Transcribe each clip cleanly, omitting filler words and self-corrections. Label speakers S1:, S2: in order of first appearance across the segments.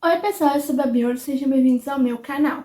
S1: Oi pessoal, eu sou a Babi, sejam bem-vindos ao meu canal.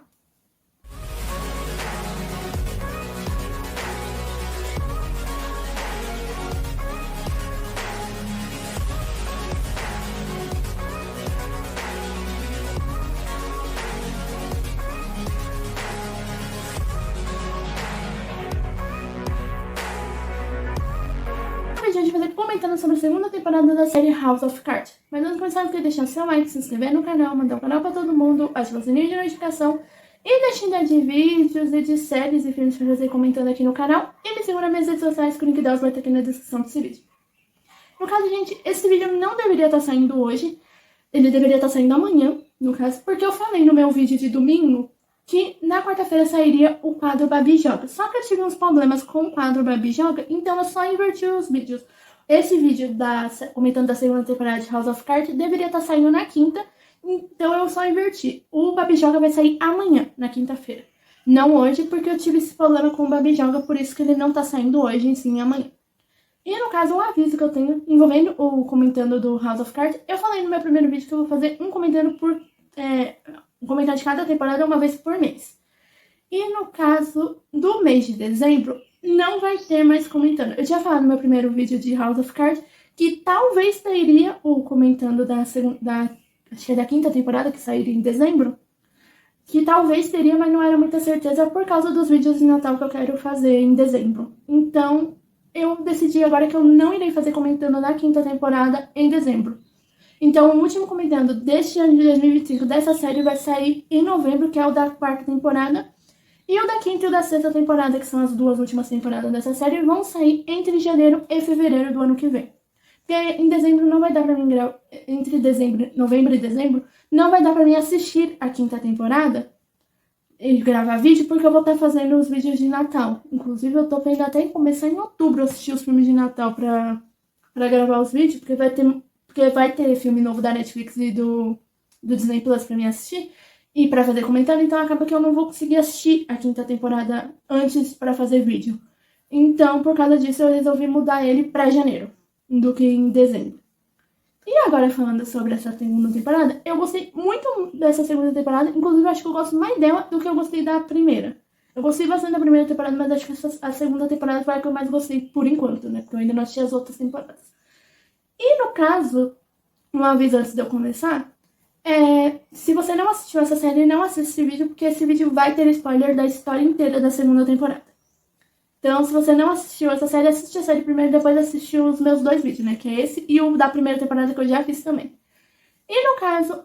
S1: A gente vai fazer comentando sobre a segunda temporada da série House of Cards. Mas antes de começar, eu queria deixar seu like, se inscrever no canal, mandar o canal pra todo mundo, ativar o sininho de notificação e deixar ideia de vídeos e de séries e filmes pra fazer comentando aqui no canal. E me siga nas minhas redes sociais, que o link delas vai estar aqui na descrição desse vídeo. No caso, gente, esse vídeo não deveria estar saindo hoje, ele deveria estar saindo amanhã, no caso, porque eu falei no meu vídeo de domingo que na quarta-feira sairia o quadro Babi Joga. Só que eu tive uns problemas com o quadro Babi Joga, então eu só inverti os vídeos. Esse vídeo comentando da segunda temporada de House of Cards deveria estar saindo na quinta, então eu só inverti. O Babi Joga vai sair amanhã, na quinta-feira. Não hoje, porque eu tive esse problema com o Babi Joga, por isso que ele não tá saindo hoje, e sim amanhã. E no caso, um aviso que eu tenho envolvendo o comentando do House of Cards, eu falei no meu primeiro vídeo que eu vou fazer um comentário um comentário de cada temporada uma vez por mês. E no caso do mês de dezembro, não vai ter mais comentando. Eu tinha falado no meu primeiro vídeo de House of Cards que talvez teria o comentando acho que é da quinta temporada, que sairia em dezembro. Que talvez teria, mas não era muita certeza por causa dos vídeos de Natal que eu quero fazer em dezembro. Então, eu decidi agora que eu não irei fazer comentando da quinta temporada em dezembro. Então, o último comentando deste ano de 2025 dessa série vai sair em novembro, que é o da quarta temporada. E o da quinta e o da sexta temporada, que são as duas últimas temporadas dessa série, vão sair entre janeiro e fevereiro do ano que vem. Porque em dezembro não vai dar pra mim, entre novembro e dezembro, não vai dar pra mim assistir a quinta temporada e gravar vídeo, porque eu vou estar fazendo os vídeos de Natal. Inclusive, eu tô pensando até em começar em outubro assistir os filmes de Natal pra gravar os vídeos, porque vai ter filme novo da Netflix e do Disney Plus pra mim assistir e pra fazer comentário, então acaba que eu não vou conseguir assistir a quinta temporada antes pra fazer vídeo. Então, por causa disso, eu resolvi mudar ele pra janeiro do que em dezembro. E agora, falando sobre essa segunda temporada, eu gostei muito dessa segunda temporada. Inclusive, acho que eu gosto mais dela do que eu gostei da primeira. Eu gostei bastante da primeira temporada, mas acho que a segunda temporada foi a que eu mais gostei por enquanto, né? Porque eu ainda não assisti as outras temporadas. E no caso, um aviso antes de eu começar, se você não assistiu essa série, não assista esse vídeo, porque esse vídeo vai ter spoiler da história inteira da segunda temporada. Então, se você não assistiu essa série, assiste a série primeiro e depois assiste os meus dois vídeos, né? Que é esse e o da primeira temporada que eu já fiz também. E no caso,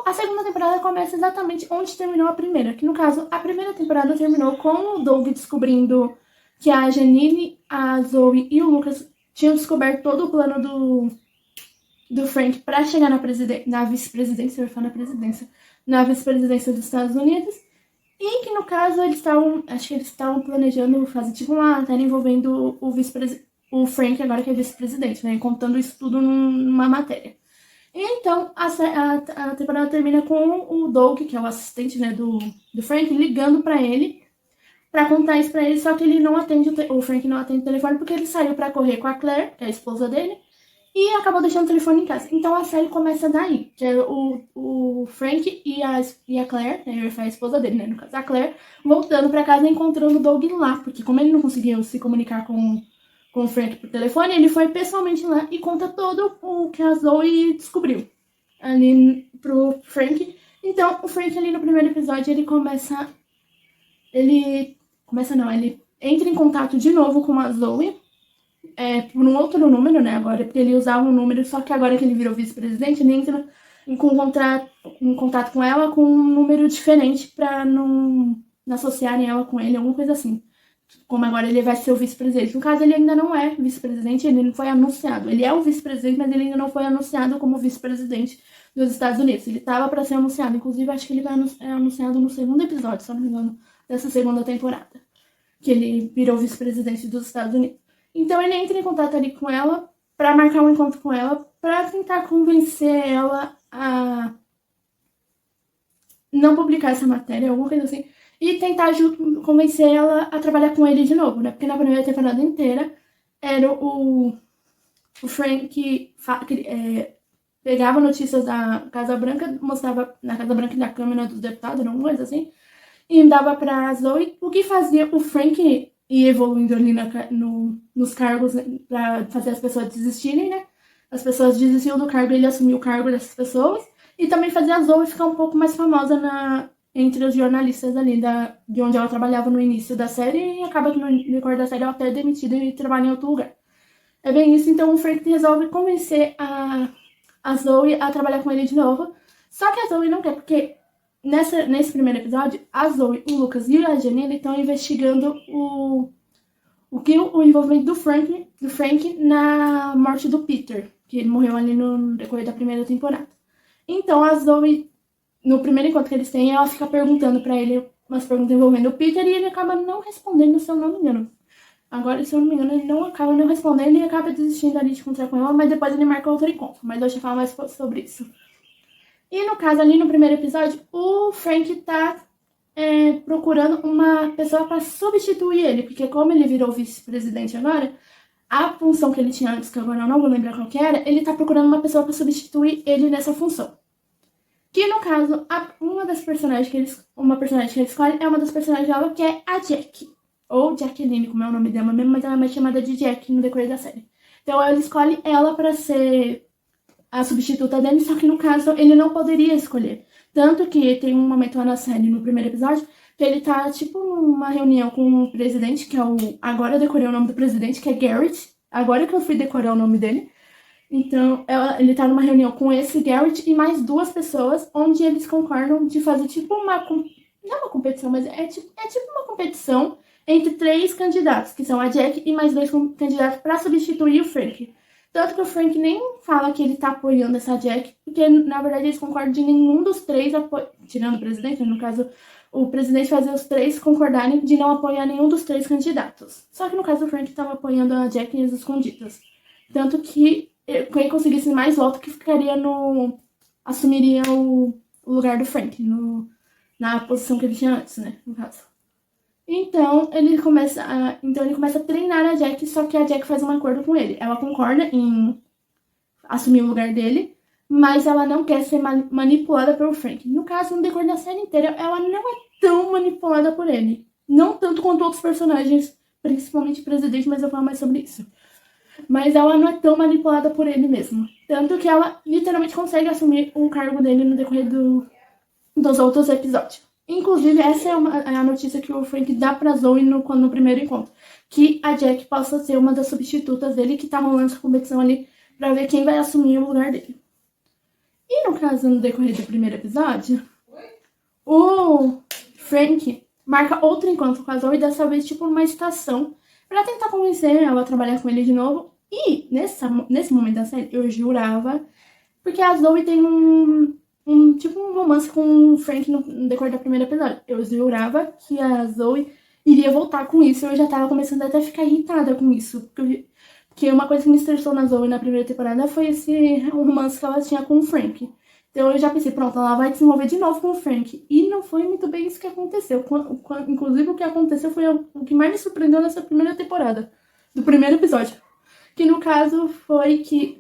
S1: a segunda temporada começa exatamente onde terminou a primeira. Que no caso, a primeira temporada terminou com o Doug descobrindo que a Janine, a Zoe e o Lucas tinham descoberto todo o plano do Frank pra chegar na vice-presidência, eu ia falar na presidência, na vice-presidência dos Estados Unidos. E que no caso acho que eles estavam planejando fazer tipo uma matéria envolvendo o Frank, agora que é vice-presidente, né? Contando isso tudo numa matéria. E então a temporada termina com o Doug, que é o assistente, né, do Frank, ligando pra ele, pra contar isso pra ele, só que ele não atende, o Frank não atende o telefone porque ele saiu pra correr com a Claire, que é a esposa dele, e acabou deixando o telefone em casa. Então a série começa daí, que é o Frank e a Claire, né, eu ia falar a esposa dele, né, no caso a Claire, voltando pra casa e encontrando o Doug lá, porque como ele não conseguia se comunicar com o Frank por telefone, ele foi pessoalmente lá e conta todo o que a Zoe descobriu ali pro Frank. Então o Frank ali no primeiro episódio, ele entra em contato de novo com a Zoe, por um outro número, né, agora, porque ele usava um número, só que agora que ele virou vice-presidente, ele entra em contato com ela com um número diferente pra não associarem ela com ele, alguma coisa assim. Como agora ele vai ser o vice-presidente. No caso, ele ainda não é vice-presidente, ele não foi anunciado. Ele é o vice-presidente, mas ele ainda não foi anunciado como vice-presidente dos Estados Unidos. Ele tava pra ser anunciado, inclusive acho que ele vai ser anunciado no segundo episódio, se não me engano, dessa segunda temporada, que ele virou vice-presidente dos Estados Unidos. Então ele entra em contato ali com ela pra marcar um encontro com ela, pra tentar convencer ela a não publicar essa matéria, alguma coisa assim, e tentar convencer ela a trabalhar com ele de novo, né? Porque na primeira temporada inteira era o Frank pegava notícias da Casa Branca, mostrava na Casa Branca e na Câmara dos Deputados, alguma coisa assim, e dava pra Zoe, o que fazia o Frank ir evoluindo ali nos cargos, né, pra fazer as pessoas desistirem, né? As pessoas desistiam do cargo e ele assumiu o cargo dessas pessoas. E também fazia a Zoe ficar um pouco mais famosa entre os jornalistas ali de onde ela trabalhava no início da série. E acaba que no decorrer da série ela até é demitida e trabalha em outro lugar. É bem isso, então o Frank resolve convencer a Zoe a trabalhar com ele de novo. Só que a Zoe não quer, porque nesse primeiro episódio, a Zoe, o Lucas e a Janine estão investigando o envolvimento do Frank na morte do Peter, que ele morreu ali no decorrer da primeira temporada. Então a Zoe, no primeiro encontro que eles têm, ela fica perguntando pra ele umas perguntas envolvendo o Peter e ele acaba não respondendo, se eu não me engano. Agora, se eu não me engano, ele não acaba não respondendo e acaba desistindo ali de encontrar com ela, mas depois ele marca outro encontro. Mas deixa eu falar mais sobre isso. E no caso, ali no primeiro episódio, o Frank tá procurando uma pessoa para substituir ele, porque como ele virou vice-presidente agora, a função que ele tinha antes, que agora eu não vou lembrar qual que era, ele tá procurando uma pessoa para substituir ele nessa função. Que no caso, uma personagem que ele escolhe é uma das personagens dela, que é a Jack. Ou Jacqueline, como é o nome dela mesmo, mas ela é mais chamada de Jack no decorrer da série. Então ele escolhe ela para ser a substituta dele, só que no caso ele não poderia escolher. Tanto que tem um momento lá na série, no primeiro episódio, que ele tá tipo numa reunião com o presidente, que é o... Agora eu decorei o nome do presidente, que é Garrett. Agora que eu fui decorar o nome dele. Então ele tá numa reunião com esse Garrett e mais duas pessoas, onde eles concordam de fazer tipo uma... Não uma competição, mas é tipo uma competição entre 3 candidatos, que são a Jack e mais 2 candidatos para substituir o Frank. Tanto que o Frank nem fala que ele tá apoiando essa Jack, porque na verdade eles concordam de nenhum dos 3 tirando o presidente, no caso, o presidente fazer os 3 concordarem de não apoiar nenhum dos 3 candidatos. Só que no caso o Frank estava apoiando a Jack nas escondidas. Tanto que quem conseguisse mais votos que assumiria o lugar do Frank, na posição que ele tinha antes, né, no caso. Então ele começa a treinar a Jack, só que a Jack faz um acordo com ele. Ela concorda em assumir o lugar dele, mas ela não quer ser manipulada pelo Frank. No caso, no decorrer da série inteira, ela não é tão manipulada por ele. Não tanto quanto outros personagens, principalmente o presidente, mas eu falo mais sobre isso. Mas ela não é tão manipulada por ele mesmo. Tanto que ela literalmente consegue assumir o cargo dele no decorrer dos outros episódios. Inclusive, essa é a notícia que o Frank dá pra Zoe no primeiro encontro. Que a Jack possa ser uma das substitutas dele, que tá rolando essa competição ali pra ver quem vai assumir o lugar dele. E no caso, no decorrer do primeiro episódio, o Frank marca outro encontro com a Zoe, dessa vez tipo numa estação, pra tentar convencer ela a trabalhar com ele de novo. E nesse momento da série, eu jurava, porque a Zoe tem um romance com o Frank no decorrer do primeiro episódio. Eu jurava que a Zoe iria voltar com isso. Eu já tava começando até a ficar irritada com isso. Porque uma coisa que me estressou na Zoe na primeira temporada foi esse romance que ela tinha com o Frank. Então eu já pensei, pronto, ela vai se envolver de novo com o Frank. E não foi muito bem isso que aconteceu. Inclusive o que aconteceu foi o que mais me surpreendeu nessa primeira temporada. Do primeiro episódio. Que no caso foi que,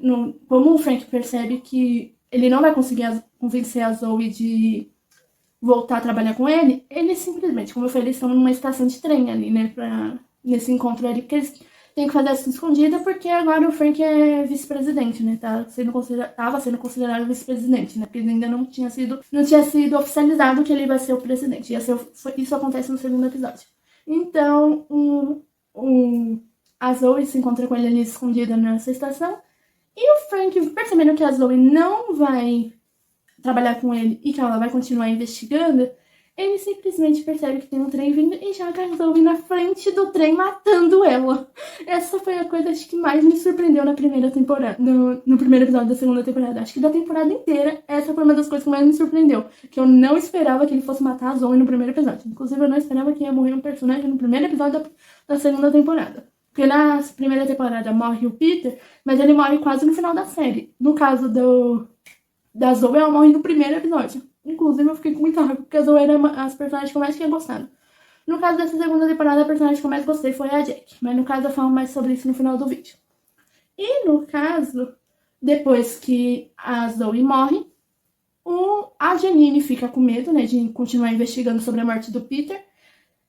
S1: como o Frank percebe que ele não vai conseguir convencer a Zoe de voltar a trabalhar com ele, ele simplesmente, como eu falei, eles estão numa estação de trem ali, né, nesse encontro ali, porque eles têm que fazer essa escondida, porque agora o Frank é vice-presidente, né, tava sendo considerado vice-presidente, né, porque ainda não tinha sido oficializado que ele vai ser o presidente, isso acontece no segundo episódio. Então, a Zoe se encontra com ele ali escondida nessa estação, e o Frank, percebendo que a Zoe não vai trabalhar com ele e que ela vai continuar investigando, ele simplesmente percebe que tem um trem vindo e joga a Zoe na frente do trem, matando ela. Essa foi a coisa, acho que mais me surpreendeu na primeira temporada, no primeiro episódio da segunda temporada. Acho que da temporada inteira, essa foi uma das coisas que mais me surpreendeu. Que eu não esperava que ele fosse matar a Zoe no primeiro episódio. Inclusive, eu não esperava que ia morrer um personagem no primeiro episódio da segunda temporada. Porque na primeira temporada morre o Peter, mas ele morre quase no final da série. No caso da Zoe, ela morre no primeiro episódio. Inclusive, eu fiquei com muita raiva, porque a Zoe era as personagens que eu mais tinha gostado. No caso dessa segunda temporada, a personagem que eu mais gostei foi a Jack. Mas no caso, eu falo mais sobre isso no final do vídeo. E no caso, Depois que a Zoe morre, a Janine fica com medo, né, de continuar investigando sobre a morte do Peter,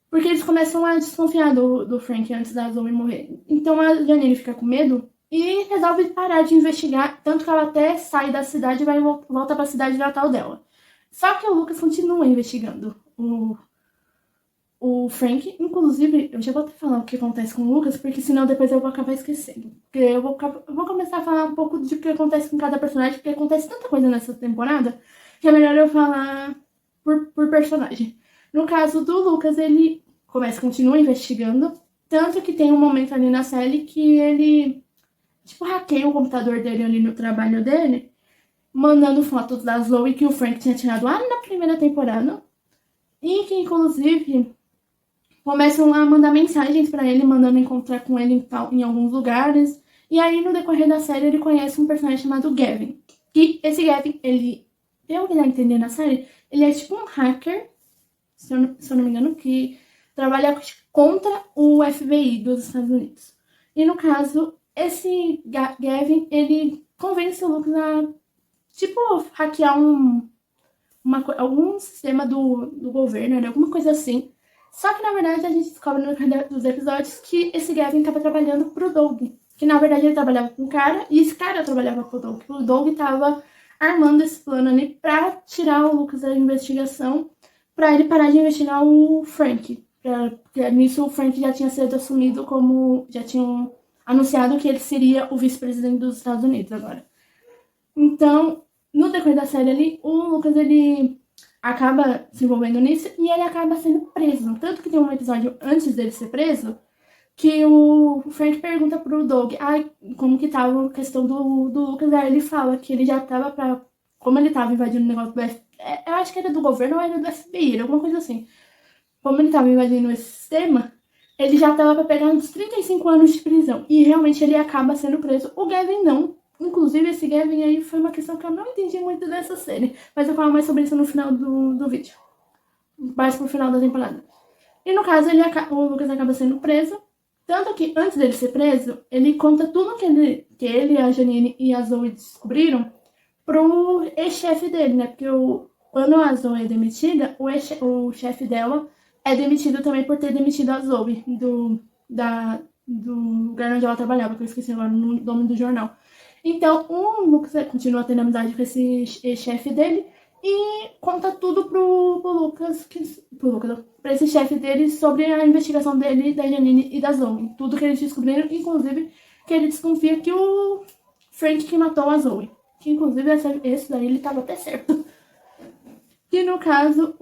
S1: porque eles começam a desconfiar do Frank antes da Zoe morrer. Então a Janine fica com medo e resolve parar de investigar, tanto que ela até sai da cidade e volta para a cidade natal dela. Só que o Lucas continua investigando o Frank. Inclusive, eu já vou até falar o que acontece com o Lucas, porque senão depois eu vou acabar esquecendo. Porque eu vou começar a falar um pouco de o que acontece com cada personagem, porque acontece tanta coisa nessa temporada, que é melhor eu falar por personagem. No caso do Lucas, ele continua investigando, tanto que tem um momento ali na série que ele, tipo, hackeia o computador dele ali no trabalho dele, mandando fotos da Zoe que o Frank tinha tirado lá na primeira temporada, e que, inclusive, começam a mandar mensagens pra ele, mandando encontrar com ele em alguns lugares. E aí, no decorrer da série, ele conhece um personagem chamado Gavin. E esse Gavin, ele, pelo que dá a entender na série, ele é tipo um hacker, se eu não me engano, que trabalha contra o FBI dos Estados Unidos. E no caso, esse Gavin, ele convence o Lucas a, tipo, hackear algum sistema do governo, né? Alguma coisa assim. Só que, na verdade, a gente descobre no decorrer dos episódios que esse Gavin estava trabalhando pro Doug. Que, na verdade, ele trabalhava com um cara e esse cara trabalhava pro Doug. O Doug estava armando esse plano ali pra tirar o Lucas da investigação, pra ele parar de investigar o Frank. Porque nisso o Frank já tinha sido assumido como... Já tinham anunciado que ele seria o vice-presidente dos Estados Unidos agora. Então, no decorrer da série ali, o Lucas, ele acaba se envolvendo nisso e ele acaba sendo preso. Tanto que tem um episódio antes dele ser preso, que o Frank pergunta pro Doug, como que tava a questão do Lucas, aí ele fala que ele já tava pra... Como ele tava invadindo o negócio do FBI, eu acho que era do governo ou era do FBI, era alguma coisa assim. Como ele tava invadindo esse sistema, ele já tava pra pegar uns 35 anos de prisão. E realmente ele acaba sendo preso. O Gavin não. Inclusive, esse Gavin aí foi uma questão que eu não entendi muito dessa série. Mas eu falo mais sobre isso no final do vídeo. Mais pro final da temporada. E no caso, o Lucas acaba sendo preso. Tanto que, antes dele ser preso, ele conta tudo que ele, a Janine e a Zoe descobriram pro ex-chefe dele, né? Porque quando a Zoe é demitida, o chefe dela é demitido também por ter demitido a Zoe do lugar onde ela trabalhava, que eu esqueci agora o nome do jornal. Então, o Lucas continua tendo amizade com esse chefe dele e conta tudo pro Lucas, pra esse chefe dele, sobre a investigação dele, da Janine e da Zoe. Tudo que eles descobriram, inclusive que ele desconfia que o Frank que matou a Zoe. Que inclusive esse daí ele tava até certo. Que no caso,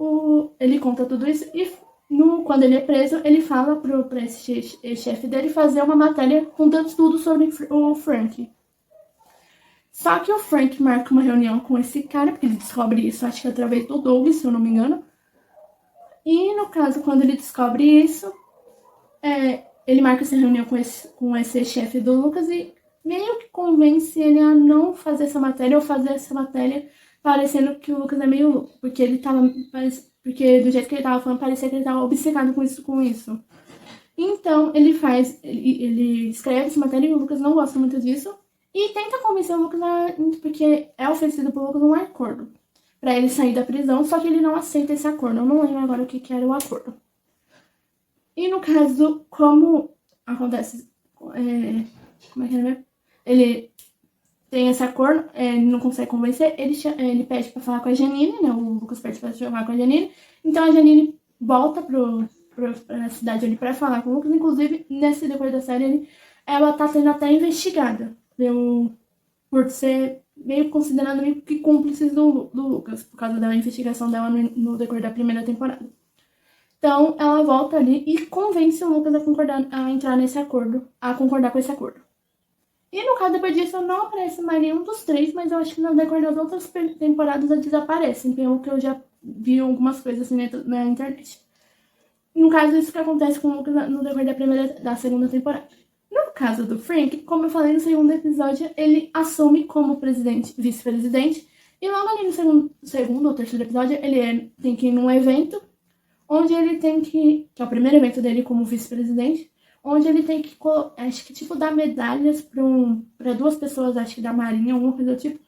S1: ele conta tudo isso e quando ele é preso, ele fala pra esse chefe dele fazer uma matéria contando tudo sobre o Frank. Só que o Frank marca uma reunião com esse cara, porque ele descobre isso, acho que através do Doug, se eu não me engano. E no caso, quando ele descobre isso, ele marca essa reunião com esse chefe do Lucas e meio que convence ele a não fazer essa matéria, ou fazer essa matéria parecendo que o Lucas é meio louco. Porque porque do jeito que ele tava falando, parecia que ele tava obcecado com isso. Então, ele escreve essa matéria e o Lucas não gosta muito disso. E tenta convencer o Lucas porque é oferecido pro Lucas um acordo pra ele sair da prisão, só que ele não aceita esse acordo. Eu não lembro agora o que era o acordo. E no caso, como acontece... como é que é? Ele tem esse acordo, ele não consegue convencer, ele pede pra falar com a Janine, né? O Lucas pede pra falar com a Janine. Então a Janine volta pra cidade ali pra falar com o Lucas. Inclusive, nesse depois da série, ela tá sendo até investigada por ser meio considerada meio que cúmplices do Lucas, por causa da investigação dela no decorrer da primeira temporada. Então, ela volta ali e convence o Lucas a entrar nesse acordo, a concordar com esse acordo. E no caso, depois disso, não aparece mais nenhum dos três, mas eu acho que no decorrer das outras temporadas eles aparecem, pelo que eu já vi algumas coisas assim na internet. No caso, isso que acontece com o Lucas no decorrer da segunda temporada. No caso do Frank, como eu falei no segundo episódio, ele assume como vice-presidente, e logo ali no segundo ou terceiro episódio, ele tem que ir num evento, onde ele tem que é o primeiro evento dele como vice-presidente, onde ele tem que, acho que tipo, dar medalhas pra duas pessoas, acho que da Marinha, alguma coisa do tipo.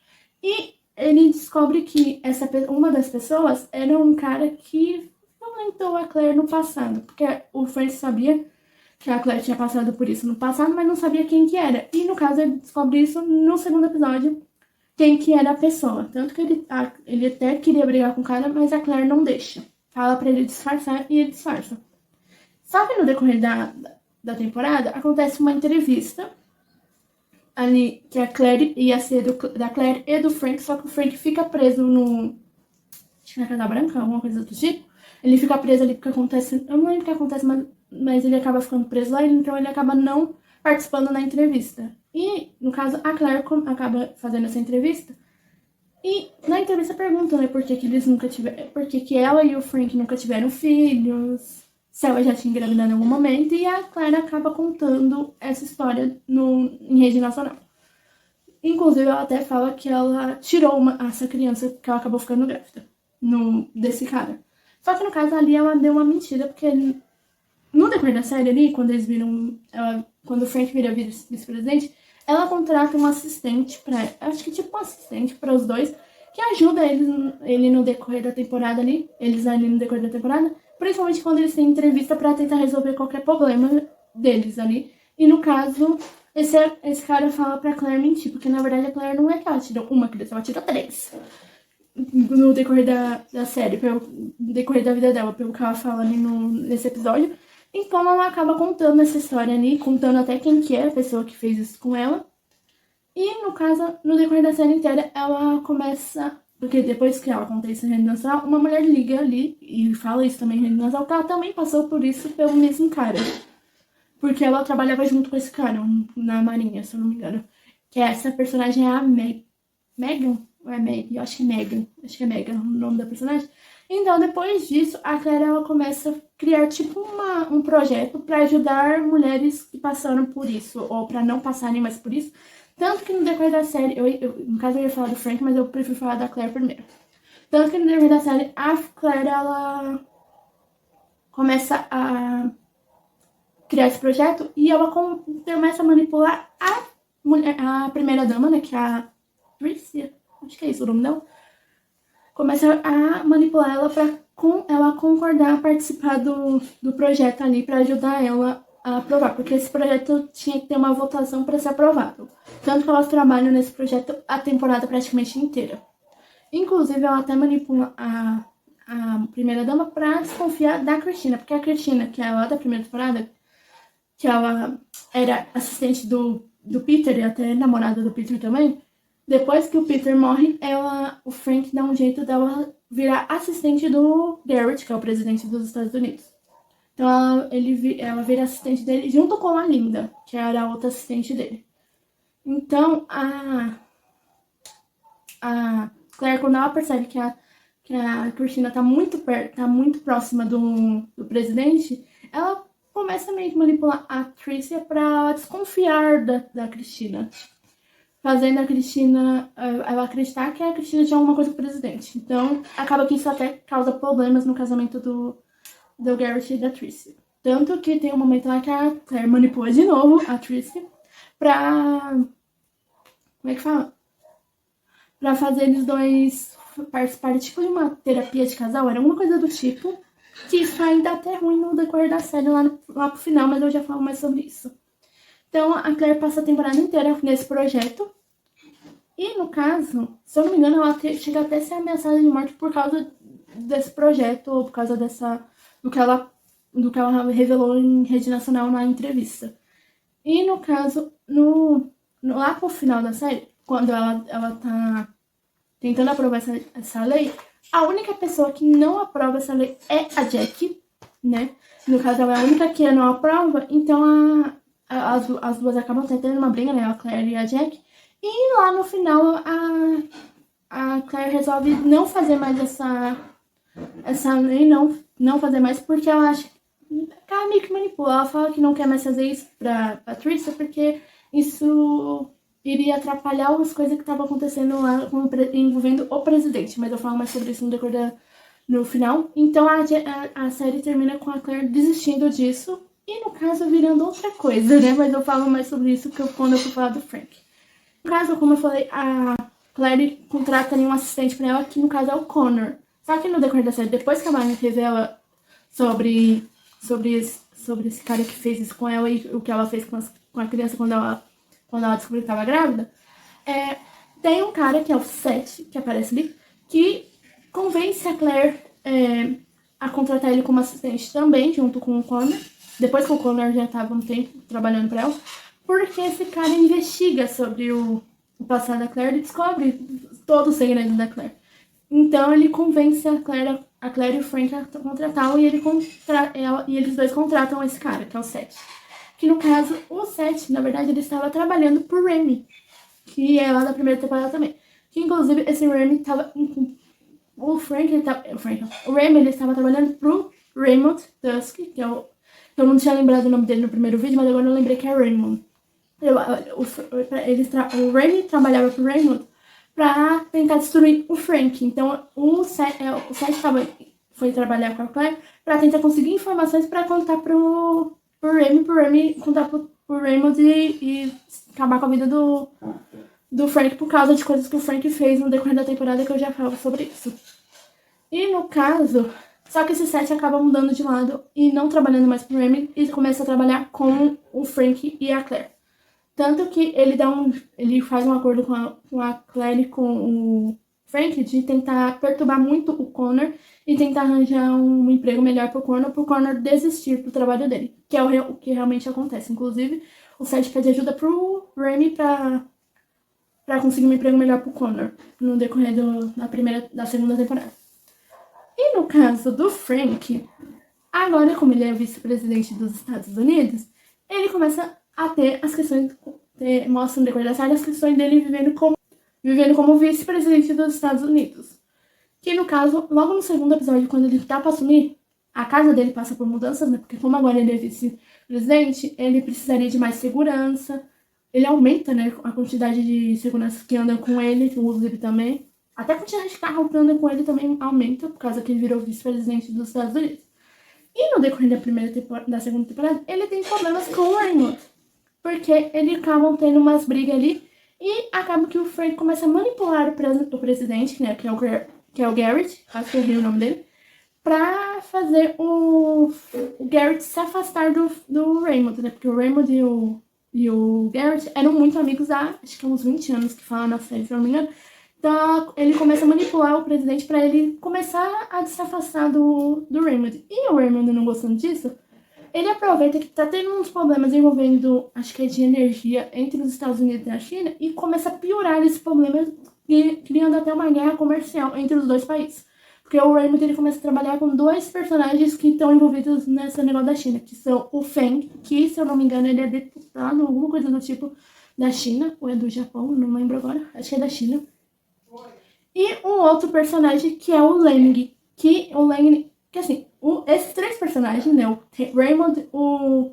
S1: E ele descobre que uma das pessoas era um cara que violentou a Claire no passado, porque o Frank sabia que a Claire tinha passado por isso no passado, mas não sabia quem que era. E no caso ele descobre isso no segundo episódio, quem que era a pessoa. Tanto que ele até queria brigar com o cara, mas a Claire não deixa. Fala pra ele disfarçar e ele disfarça. Só que no decorrer da temporada acontece uma entrevista ali que a Claire ia ser da Claire e do Frank, só que o Frank fica preso acho que na Casa Branca, alguma coisa do tipo. Ele fica preso ali porque acontece, eu não lembro o que acontece, mas ele acaba ficando preso lá, então ele acaba não participando da entrevista. E, no caso, a Claire acaba fazendo essa entrevista. E na entrevista perguntam, né, por que eles nunca tiveram, por que ela e o Frank nunca tiveram filhos, se ela já tinha engravidado em algum momento, e a Claire acaba contando essa história em rede nacional. Inclusive, ela até fala que ela tirou essa criança que ela acabou ficando grávida desse cara. Só que no caso ali ela deu uma mentira, porque no decorrer da série ali, quando eles viram, quando o Frank vira vice-presidente, ela contrata um assistente acho que tipo um assistente para os dois, que ajuda ele no decorrer da temporada ali, eles ali no decorrer da temporada, principalmente quando eles têm entrevista para tentar resolver qualquer problema deles ali. E no caso, esse cara fala pra Claire mentir, porque na verdade a Claire não é que ela tirou uma criança, ela tirou 3. No decorrer da série, no decorrer da vida dela, pelo que ela fala ali nesse episódio. Então ela acaba contando essa história ali, contando até quem que é a pessoa que fez isso com ela. E no caso, no decorrer da série inteira, ela começa... Porque depois que ela conta isso em rede nacional, uma mulher liga ali e fala isso também em rede nacional, que ela também passou por isso pelo mesmo cara. Porque ela trabalhava junto com esse cara, na Marinha, se eu não me engano. Que essa personagem é a Megan? Ou é Meg? Eu acho que é Megan. Acho que é Megan o nome da personagem. Então, depois disso, a Claire ela começa a criar tipo um projeto para ajudar mulheres que passaram por isso, ou para não passarem mais por isso. Tanto que no decorrer da série, no caso eu ia falar do Frank, mas eu prefiro falar da Claire primeiro. Tanto que no decorrer da série, a Claire ela começa a criar esse projeto e ela começa a manipular a primeira dama, né, que é a Tricia, acho que é isso o nome dela. Começa a manipular ela pra ela concordar a participar do projeto ali pra ajudar ela a aprovar, porque esse projeto tinha que ter uma votação para ser aprovado. Tanto que elas trabalham nesse projeto a temporada praticamente inteira. Inclusive, ela até manipula a primeira dama pra desconfiar da Cristina, porque a Cristina, que é lá da primeira temporada, que ela era assistente do Peter e até namorada do Peter também, depois que o Peter morre, o Frank dá um jeito dela virar assistente do Garrett, que é o presidente dos Estados Unidos. Então ela vira assistente dele junto com a Linda, que era a outra assistente dele. Então a Claire, quando ela percebe que a Cristina tá muito próxima do presidente, ela começa meio que manipular a Tricia pra desconfiar da Cristina. Fazendo a Cristina, ela acreditar que a Cristina tinha alguma coisa com o presidente. Então, acaba que isso até causa problemas no casamento do Garrett e da Tricia. Tanto que tem um momento lá que a Claire manipula de novo a Tricia pra... Como é que fala? Pra fazer eles dois participarem tipo de uma terapia de casal, era alguma coisa do tipo. Que isso ainda até ruim no decorrer da série lá pro final, mas eu já falo mais sobre isso. Então, a Claire passa a temporada inteira nesse projeto. E, no caso, se eu não me engano, ela chega até a ser ameaçada de morte por causa desse projeto, ou por causa do que ela revelou em rede nacional na entrevista. E, no caso, lá pro final da série, quando ela tá tentando aprovar essa lei, a única pessoa que não aprova essa lei é a Jack, né? No caso, ela é a única que não aprova, então as duas acabam tendo uma briga, né? A Claire e a Jack. E lá no final, a Claire resolve não fazer mais essa lei, não fazer mais, porque ela acha que ela meio que manipula. Ela fala que não quer mais fazer isso pra Patrícia, porque isso iria atrapalhar as coisas que estavam acontecendo lá envolvendo o presidente. Mas eu falo mais sobre isso no final. Então a série termina com a Claire desistindo disso E no caso, virando outra coisa, né? Mas eu falo mais sobre isso quando eu for falar do Frank. No caso, como eu falei, a Claire contrata ali um assistente pra ela, que no caso é o Connor. Só que no decorrer da série, depois que a Marnie revela sobre esse cara que fez isso com ela e o que ela fez com a criança quando ela descobriu que estava grávida, tem um cara, que é o Seth, que aparece ali, que convence a Claire a contratar ele como assistente também, junto com o Connor, depois que o Connor já estava um tempo trabalhando para ela, porque esse cara investiga sobre o passado da Claire e descobre todo o segredo da Claire. Então ele convence a Claire e o Frank a contratá-lo e eles dois contratam esse cara, que é o Seth. Que no caso, o Seth, na verdade, ele estava trabalhando por Remy, que é lá da primeira temporada também. Que inclusive esse Remy estava. O Remy ele estava trabalhando pro Raymond Tusk, que é o. Eu não tinha lembrado o nome dele no primeiro vídeo, mas agora eu lembrei que é Raymond. O Remy trabalhava pro Raymond pra tentar destruir o Frank. Então o Seth foi trabalhar com a Claire pra tentar conseguir informações pra contar pro Remy contar pro Raymond e acabar com a vida do Frank por causa de coisas que o Frank fez no decorrer da temporada, que eu já falo sobre isso. E no caso, só que esse Seth acaba mudando de lado e não trabalhando mais pro Remy e começa a trabalhar com o Frank e a Claire. Tanto que ele faz um acordo com a Claire e com o Frank de tentar perturbar muito o Connor e tentar arranjar um emprego melhor pro Connor desistir do trabalho dele, que é o que realmente acontece. Inclusive, o Seth pede ajuda pro Remy pra conseguir um emprego melhor pro Connor no decorrer da segunda temporada. E no caso do Frank, agora como ele é vice-presidente dos Estados Unidos, ele começa a ter as questões, mostra no decorrer da série as questões dele vivendo como vice-presidente dos Estados Unidos. Que no caso, logo no segundo episódio, quando ele tá pra assumir, a casa dele passa por mudanças, né? Porque como agora ele é vice-presidente, ele precisaria de mais segurança. Ele aumenta, né, a quantidade de seguranças que andam com ele, que usa ele também. Até a quantidade de carro que anda com ele também aumenta, por causa que ele virou vice-presidente dos Estados Unidos. E no decorrer da segunda temporada, ele tem problemas com o Raymond. Porque eles acabam tendo umas brigas ali. E acaba que o Frank começa a manipular o presidente, né, que é o Garrett, acho que eu errei o nome dele, pra fazer o Garrett se afastar do Raymond, né? Porque o Raymond e o Garrett eram muito amigos há, acho que uns 20 anos que falam na série, se eu não me engano. Então ele começa a manipular o presidente pra ele começar a se afastar do Raymond. E o Raymond, não gostando disso, ele aproveita que tá tendo uns problemas envolvendo, acho que é de energia, entre os Estados Unidos e a China, e começa a piorar esse problema, criando até uma guerra comercial entre os dois países. Porque o Raymond ele começa a trabalhar com dois personagens que estão envolvidos nesse negócio da China, que são o Feng, que, se eu não me engano, ele é deputado, alguma coisa do tipo, da China, ou é do Japão, não lembro agora, acho que é da China. E um outro personagem que é o Lang, que assim, esses três personagens, né, o Raymond, o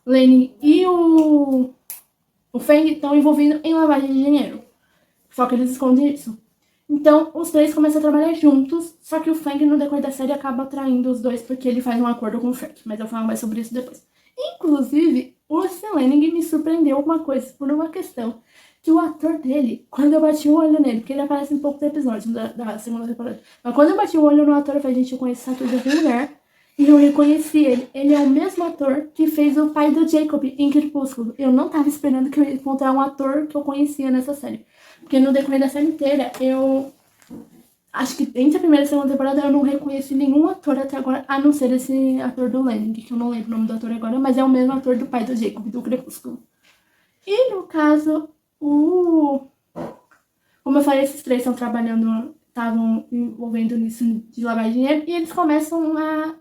S1: Lang e o Feng estão envolvidos em lavagem de dinheiro. Só que eles escondem isso. Então, os três começam a trabalhar juntos, só que o Feng, no decorrer da série, acaba traindo os dois porque ele faz um acordo com o Frank. Mas eu falo mais sobre isso depois. Inclusive, o Selening me surpreendeu uma coisa, por uma questão. Que o ator dele, quando eu bati o olho nele, porque ele aparece em poucos episódios da segunda temporada. Mas quando eu bati o olho no ator, eu falei, gente, eu conheço esse ator de algum lugar. E eu reconheci ele. Ele é o mesmo ator que fez o pai do Jacob em Crepúsculo. Eu não tava esperando que eu ia encontrar um ator que eu conhecia nessa série. Porque no decorrer da série inteira, eu acho que entre a primeira e a segunda temporada eu não reconheci nenhum ator até agora, a não ser esse ator do Lang, que eu não lembro o nome do ator agora, mas é o mesmo ator do pai do Jacob, do Crepúsculo. E no caso, como eu falei, esses três estavam envolvendo nisso de lavar dinheiro, e eles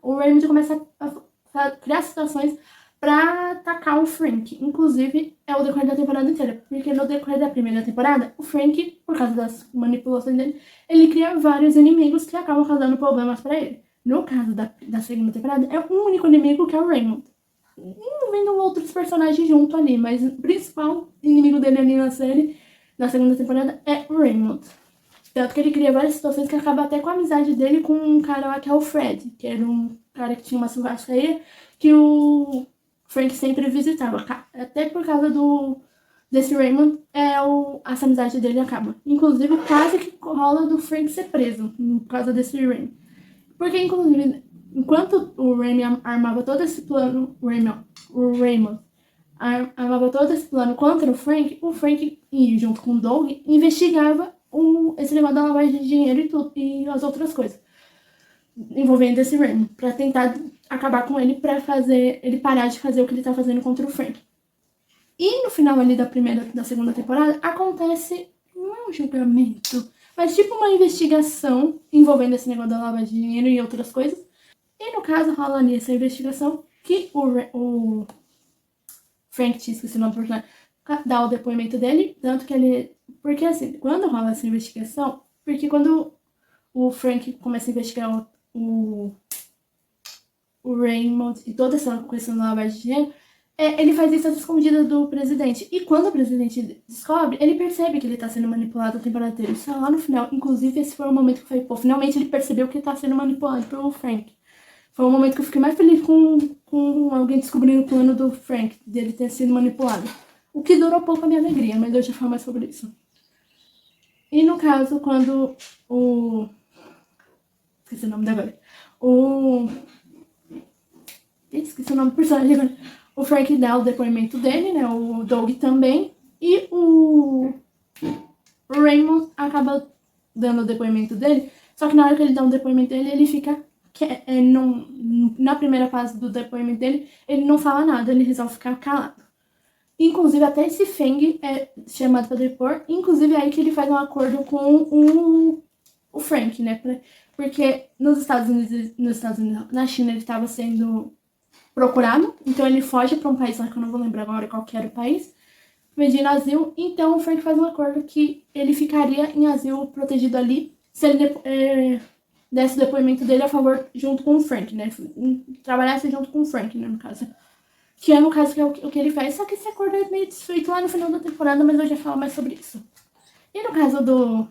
S1: o Raymond começa a criar situações pra atacar o Frank. Inclusive, é o decorrer da temporada inteira. Porque no decorrer da primeira temporada, o Frank, por causa das manipulações dele, ele cria vários inimigos que acabam causando problemas pra ele. No caso da segunda temporada, é o único inimigo que é o Raymond. Vendo outros personagens junto ali, mas o principal inimigo dele ali na série, na segunda temporada, é o Raymond. Tanto que ele cria várias situações que acaba até com a amizade dele com um cara lá que é o Fred, que era um cara que tinha uma churrascaria, que o Frank sempre visitava, até por causa desse Raymond, essa amizade dele acaba. Inclusive, quase que rola do Frank ser preso, por causa desse Raymond. Porque, inclusive, enquanto o Remy armava todo esse plano, o Raymond armava todo esse plano contra o Frank, junto com o Doug, investigava esse negócio da lavagem de dinheiro e as outras coisas envolvendo esse Raymond, pra tentar acabar com ele, pra fazer ele parar de fazer o que ele tá fazendo contra o Frank. E no final ali da segunda temporada, acontece, não é um julgamento, mas tipo uma investigação envolvendo esse negócio da lavagem de dinheiro e outras coisas. E no caso, rola ali essa investigação que o Frank, esqueci o nome do personagem, dá o depoimento dele, tanto que ele... Porque assim, quando rola essa investigação, porque quando o Frank começa a investigar o Raymond e toda essa questão da lavagem de dinheiro, ele faz isso às escondidas do presidente. E quando o presidente descobre, ele percebe que ele tá sendo manipulado a temporada inteira. Isso é lá no final. Inclusive, esse foi o momento que eu falei, pô, finalmente ele percebeu que ele tá sendo manipulado pelo Frank. Foi o momento que eu fiquei mais feliz com alguém descobrindo o plano do Frank, dele ter sido manipulado. O que durou pouco a minha alegria, mas eu já falo mais sobre isso. E no caso, quando esqueci o nome dela agora. Esqueci o nome do personagem agora. O Frank dá o depoimento dele, né? O Doug também. E o Raymond acaba dando o depoimento dele. Só que na hora que ele dá o depoimento dele, ele fica... na primeira fase do depoimento dele, ele não fala nada, ele resolve ficar calado. Inclusive, até esse Feng é chamado pra depor. Inclusive, é aí que ele faz um acordo com o Frank, né? Porque nos Estados Unidos, na China, ele estava sendo procurado. Então, ele foge para um país lá que eu não vou lembrar agora qual que era o país, pedindo asilo. Então, o Frank faz um acordo que ele ficaria em asilo protegido ali se ele desse o depoimento dele a favor, junto com o Frank, né? Trabalhasse junto com o Frank, né, no caso. Que é, no caso, que é o que ele faz. Só que esse acordo é meio desfeito lá no final da temporada, mas eu já falo mais sobre isso. E no caso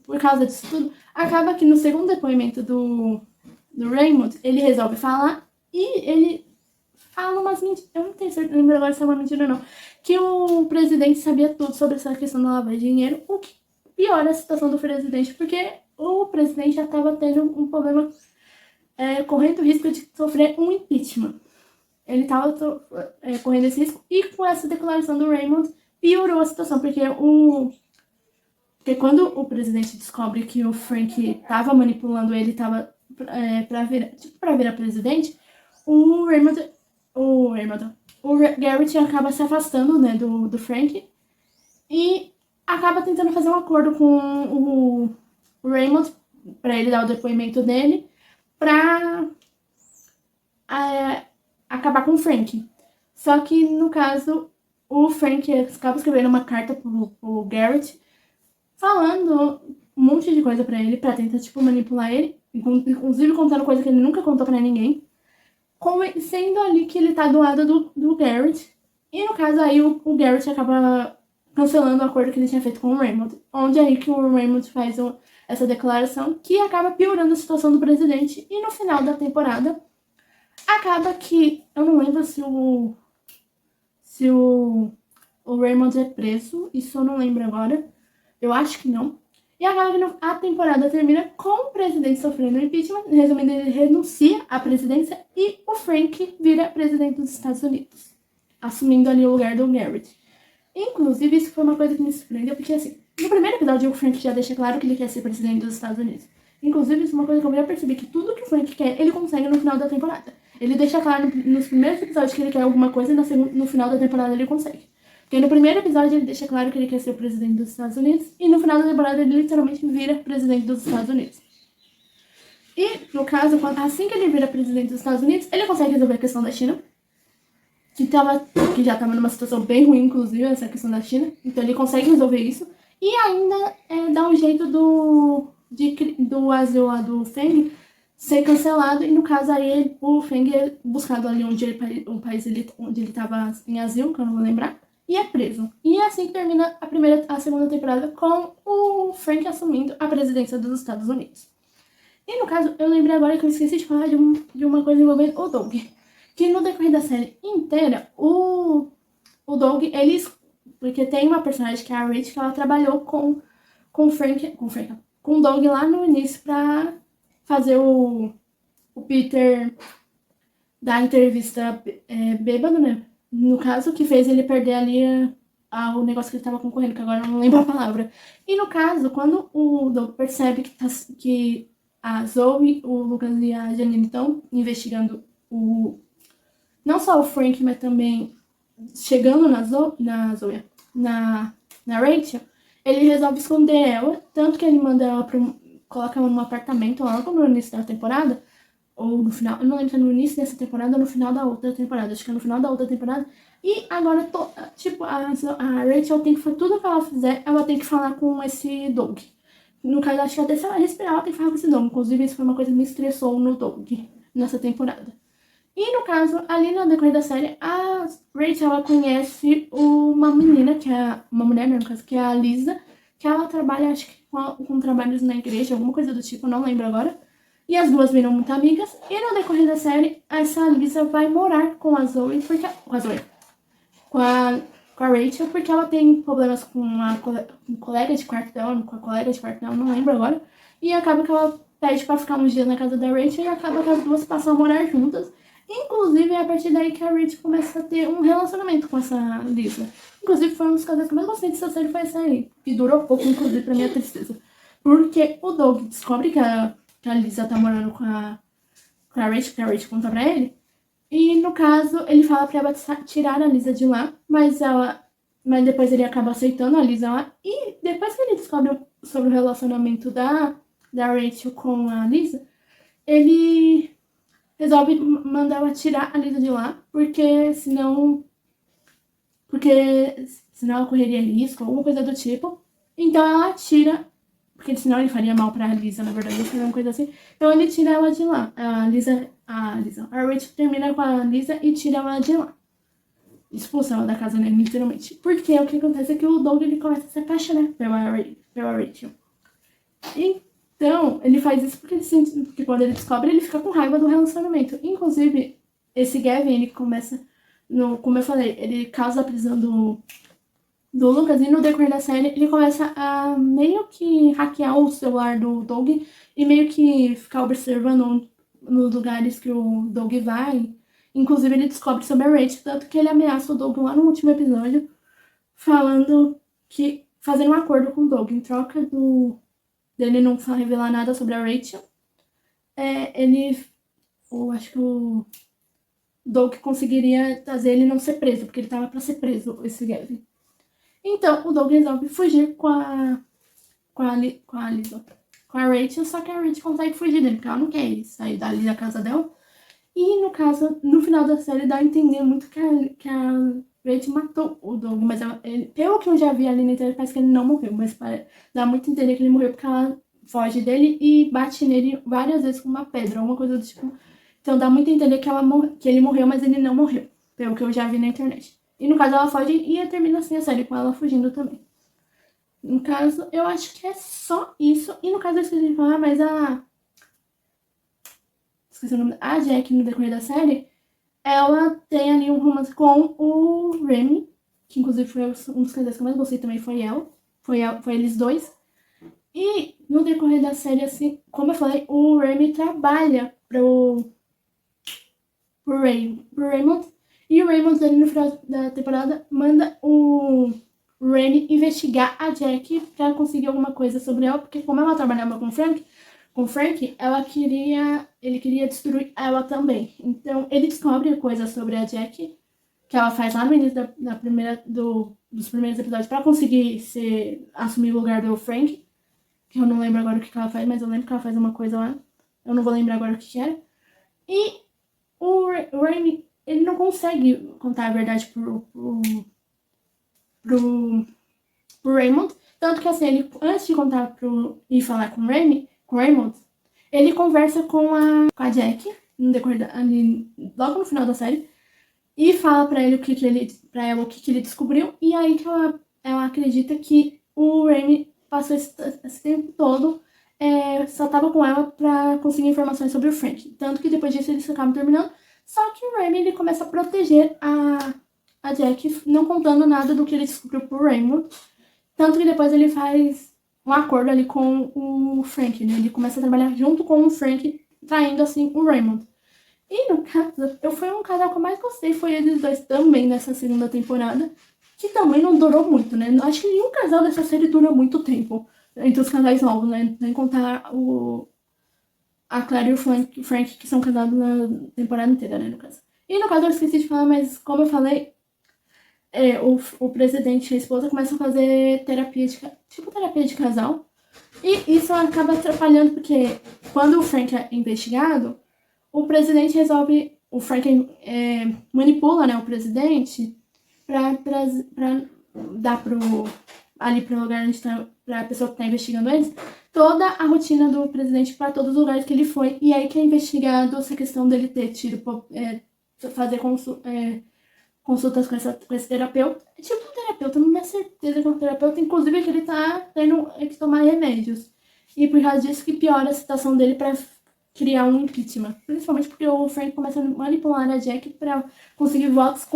S1: por causa disso tudo, acaba que no segundo depoimento do Raymond, ele resolve falar e ele fala umas mentiras. Eu não tenho certeza, lembro agora se é uma mentira ou não. Que o presidente sabia tudo sobre essa questão da lavagem de dinheiro, o que piora a situação do presidente, porque o presidente já estava tendo um problema, correndo o risco de sofrer um impeachment. Ele estava correndo esse risco, e com essa declaração do Raymond, piorou a situação, porque quando o presidente descobre que o Frank estava manipulando ele, estava pra virar presidente, o Garrett acaba se afastando, né, do Frank, e acaba tentando fazer um acordo com o Raymond para ele dar o depoimento dele, pra acabar com o Frank. Só que, no caso, o Frank acaba escrevendo uma carta pro Garrett, falando um monte de coisa pra ele, pra tentar, tipo, manipular ele, inclusive contando coisa que ele nunca contou pra ninguém, sendo ali que ele tá do lado do Garrett. E, no caso, aí o Garrett acaba cancelando o acordo que ele tinha feito com o Raymond, onde é aí que o Raymond faz essa declaração, que acaba piorando a situação do presidente. E no final da temporada, acaba que, eu não lembro se o Raymond é preso, isso eu não lembro agora, eu acho que não. E acaba que a temporada termina com o presidente sofrendo impeachment, resumindo, ele renuncia à presidência e o Frank vira presidente dos Estados Unidos, assumindo ali o lugar do Garrett. Inclusive, isso foi uma coisa que me surpreendeu, porque assim, no primeiro episódio o Frank já deixa claro que ele quer ser presidente dos Estados Unidos. Inclusive, isso é uma coisa que eu já percebi, que tudo que o Frank quer, ele consegue no final da temporada. Ele deixa claro nos primeiros episódios que ele quer alguma coisa e no final da temporada ele consegue. Porque no primeiro episódio ele deixa claro que ele quer ser o presidente dos Estados Unidos e no final da temporada ele literalmente vira presidente dos Estados Unidos. E, no caso, assim que ele vira presidente dos Estados Unidos, ele consegue resolver a questão da China, que já estava numa situação bem ruim, inclusive, essa questão da China. Então ele consegue resolver isso. E ainda dá um jeito do asilo lá do Feng ser cancelado. E no caso aí o Feng é buscado ali o país onde ele estava em asilo, que eu não vou lembrar, e é preso. E é assim que termina a segunda temporada, com o Frank assumindo a presidência dos Estados Unidos. E no caso, eu lembrei agora que eu esqueci de falar de uma coisa envolvendo o Doug. que no decorrer da série inteira, o Doug, porque tem uma personagem que é a Rich, que ela trabalhou com o Doug lá no início pra fazer o Peter dar entrevista bêbado, né? No caso, que fez ele perder ali o negócio que ele tava concorrendo, que agora eu não lembro a palavra. E no caso, quando o Doug percebe que a Zoe, o Lucas e a Janine estão investigando não só o Frank, mas também chegando na Zoe, na Rachel, ele resolve esconder ela, tanto que ele manda ela coloca ela num apartamento logo no início da temporada, ou no final, eu não lembro se é no início dessa temporada ou no final da outra temporada, acho que é no final da outra temporada, e agora, tipo, a Rachel tem que fazer tudo que ela fizer, ela tem que falar com esse Doug. No caso, acho que até se ela respirar, ela tem que falar com esse Doug, inclusive isso foi uma coisa que me estressou no Doug, nessa temporada. E no caso, ali no decorrer da série, a Rachel, ela conhece uma menina, que é uma mulher, né, no caso, que é a Lisa, que ela trabalha, acho que com trabalhos na igreja, alguma coisa do tipo, não lembro agora. E as duas viram muito amigas. E no decorrer da série, essa Lisa vai morar com a Zoe, com a Rachel, porque ela tem problemas com um colega de quarto dela, não lembro agora. E acaba que ela pede pra ficar uns dias na casa da Rachel e acaba que as duas passam a morar juntas. Inclusive, é a partir daí que a Rachel começa a ter um relacionamento com essa Lisa. Inclusive, foi um dos casais que eu mais gostei dessa série, foi essa aí. Que durou pouco, inclusive, pra minha tristeza. Porque o Doug descobre que a Lisa tá morando com a Rachel, que a Rachel conta pra ele. E, no caso, ele fala pra ela tirar a Lisa de lá, mas depois ele acaba aceitando a Lisa lá. E depois que ele descobre sobre o relacionamento da Rachel com a Lisa, ele resolve mandar ela tirar a Lisa de lá, porque senão ela correria risco, alguma coisa do tipo. Então ela tira, porque senão ele faria mal pra Lisa, na verdade, alguma coisa assim. Então ele tira ela de lá. A Rachel termina com a Lisa e tira ela de lá. Expulsa ela da casa, né, literalmente. Porque o que acontece é que o Doug, ele começa a se apaixonar pela Rachel. Então, ele faz isso porque ele sente que quando ele descobre, ele fica com raiva do relacionamento. Inclusive, esse Gavin, ele começa, como eu falei, ele causa a prisão do Lucas, e no decorrer da série, ele começa a meio que hackear o celular do Doug e meio que ficar observando nos lugares que o Doug vai. Inclusive, ele descobre sobre a Rachel, tanto que ele ameaça o Doug lá no último episódio, fazendo um acordo com o Doug, em troca dele não revelar nada sobre a Rachel. Eu acho que o Doug conseguiria fazer ele não ser preso, porque ele tava pra ser preso, esse Gavin. Então, o Doug resolve fugir com a Rachel, só que a Rachel consegue fugir dele, porque ela não quer sair dali da casa dela. E, no caso, no final da série, dá a entender muito que a Rachel matou o Doug, mas pelo que eu já vi ali na internet, parece que ele não morreu, mas dá muito a entender que ele morreu porque ela foge dele e bate nele várias vezes com uma pedra, alguma coisa do tipo. Então dá muito a entender que ele morreu, mas ele não morreu, pelo que eu já vi na internet. E no caso ela foge e termina assim a série, com ela fugindo também. No caso, eu acho que é só isso. E no caso eu esqueci de falar, mas esqueci o nome. A Jack, no decorrer da série, ela tem ali um romance com o Remy, que inclusive foi um dos casais que eu mais gostei também, foi ela. Foi eles dois. E no decorrer da série, assim, como eu falei, o Remy trabalha pro Raymond. E o Raymond, ali no final da temporada, manda o Remy investigar a Jack pra conseguir alguma coisa sobre ela, porque como ela trabalhava com o Frank, ele queria destruir ela também. Então, ele descobre coisas sobre a Jack, que ela faz lá no início dos primeiros episódios, pra conseguir assumir o lugar do Frank, que eu não lembro agora o que ela faz, mas eu lembro que ela faz uma coisa lá. Eu não vou lembrar agora o que era. E o Remy, ele não consegue contar a verdade pro Raymond. Tanto que assim, ele, antes de contar e falar com o Raymond, ele conversa com a Jack, no decorrer logo no final da série, e fala pra ela o que ele descobriu. E aí que ela acredita que o Remy passou esse tempo todo só tava com ela pra conseguir informações sobre o Frank. Tanto que depois disso eles acabam terminando. Só que o Remy, ele começa a proteger a Jack, não contando nada do que ele descobriu pro Raymond. Tanto que depois ele faz um acordo ali com o Frank, né? Ele começa a trabalhar junto com o Frank, traindo assim o Raymond. E no caso, foi um casal que eu mais gostei, foi eles dois também nessa segunda temporada, que também não durou muito, né? Acho que nenhum casal dessa série dura muito tempo, entre os casais novos, né? Sem contar a Claire e o Frank, que são casados na temporada inteira, né, no caso. E no caso eu esqueci de falar, mas como eu falei, o presidente e a esposa começam a fazer terapia de casal. E isso acaba atrapalhando, porque quando o Frank é investigado, o presidente resolve. O Frank manipula, né, o presidente pra dar ali pro lugar onde tá, pra pessoa que tá investigando eles, toda a rotina do presidente para todos os lugares que ele foi. E aí que é investigado essa questão dele ter tido, fazer consultas com esse terapeuta. Tipo um terapeuta, não tenho certeza que é um terapeuta, inclusive que ele tá tendo que tomar remédios. E por causa disso que piora a situação dele pra criar um impeachment. Principalmente porque o Frank começa a manipular a Jack pra conseguir votos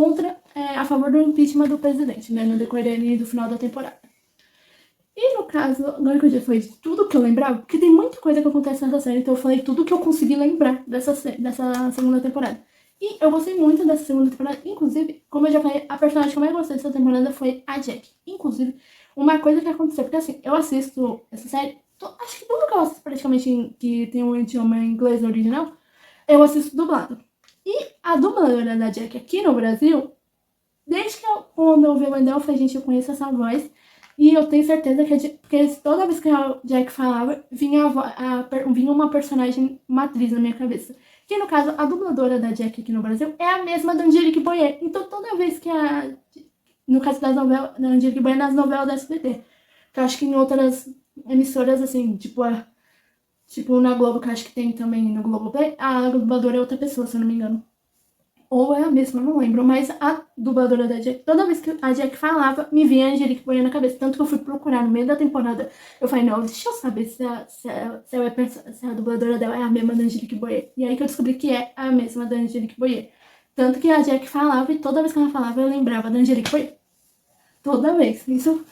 S1: a favor do impeachment do presidente, né, no decorrer do final da temporada. E no caso, agora que eu já falei de tudo que eu lembrava, porque tem muita coisa que acontece nessa série, então eu falei tudo que eu consegui lembrar dessa segunda temporada. E eu gostei muito dessa segunda temporada, inclusive, como eu já falei, a personagem que eu mais gostei dessa temporada foi a Jack. Inclusive, uma coisa que aconteceu, porque assim, eu assisto essa série, acho que tudo que eu assisto praticamente que tem um idioma inglês original, eu assisto dublado. E a dubladora da Jack aqui no Brasil, desde que quando eu vi o Wendell, eu falei, gente, eu conheço essa voz. E eu tenho certeza que porque toda vez que a Jack falava, vinha uma personagem matriz na minha cabeça. Que no caso, a dubladora da Jack aqui no Brasil é a mesma da Angelique Boyer. Então toda vez que no caso das novelas, da Angelique Boyer nas novelas da SBT. Que eu acho que em outras emissoras, assim, tipo na Globo, que eu acho que tem também no Globoplay, a dubladora é outra pessoa, se eu não me engano. Ou é a mesma, não lembro, mas a dubladora da Jack, toda vez que a Jack falava, me vinha a Angelique Boyer na cabeça. Tanto que eu fui procurar no meio da temporada. Eu falei, não, deixa eu saber se a dubladora dela é a mesma da Angelique Boyer. E aí que eu descobri que é a mesma da Angelique Boyer. Tanto que a Jack falava e toda vez que ela falava, eu lembrava da Angelique Boyer. Toda vez. Isso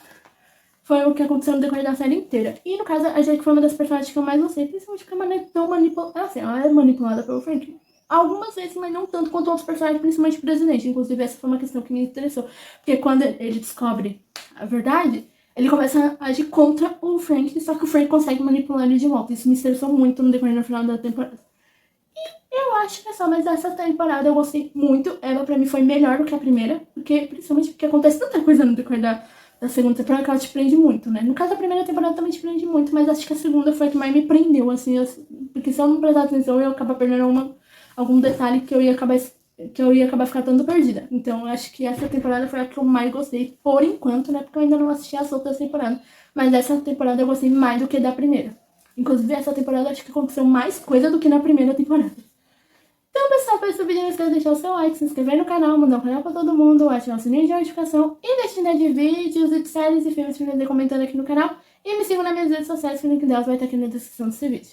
S1: foi o que aconteceu no decorrer da série inteira. E no caso, a Jack foi uma das personagens que eu mais gostei, principalmente porque ela é tão manipulada. Assim, ela é manipulada pelo Frank. Algumas vezes, mas não tanto quanto outros personagens, principalmente o presidente. Inclusive, essa foi uma questão que me interessou. Porque quando ele descobre a verdade, ele começa a agir contra o Frank, só que o Frank consegue manipular ele de volta. Isso me interessou muito no decorrer do final da temporada. E eu acho que é só, mas essa temporada eu gostei muito. Ela, pra mim, foi melhor do que a primeira. Principalmente porque acontece tanta coisa no decorrer da segunda temporada que ela te prende muito, né? No caso, a primeira temporada também te prende muito, mas acho que a segunda foi a que mais me prendeu, assim. Porque se eu não prestar atenção, eu ia acabar perdendo algum detalhe que eu ia acabar ficando perdida. Então, eu acho que essa temporada foi a que eu mais gostei, por enquanto, né? Porque eu ainda não assisti as outras temporadas. Mas essa temporada eu gostei mais do que da primeira. Inclusive, essa temporada acho que aconteceu mais coisa do que na primeira temporada. Então, pessoal, para esse vídeo, não esqueça de deixar o seu like, se inscrever no canal, mandar o canal pra todo mundo, ativar o sininho de notificação e deixar de vídeos e de séries e filmes pra fazer comentando aqui no canal. E me sigam nas minhas redes sociais, que o link delas vai estar aqui na descrição desse vídeo.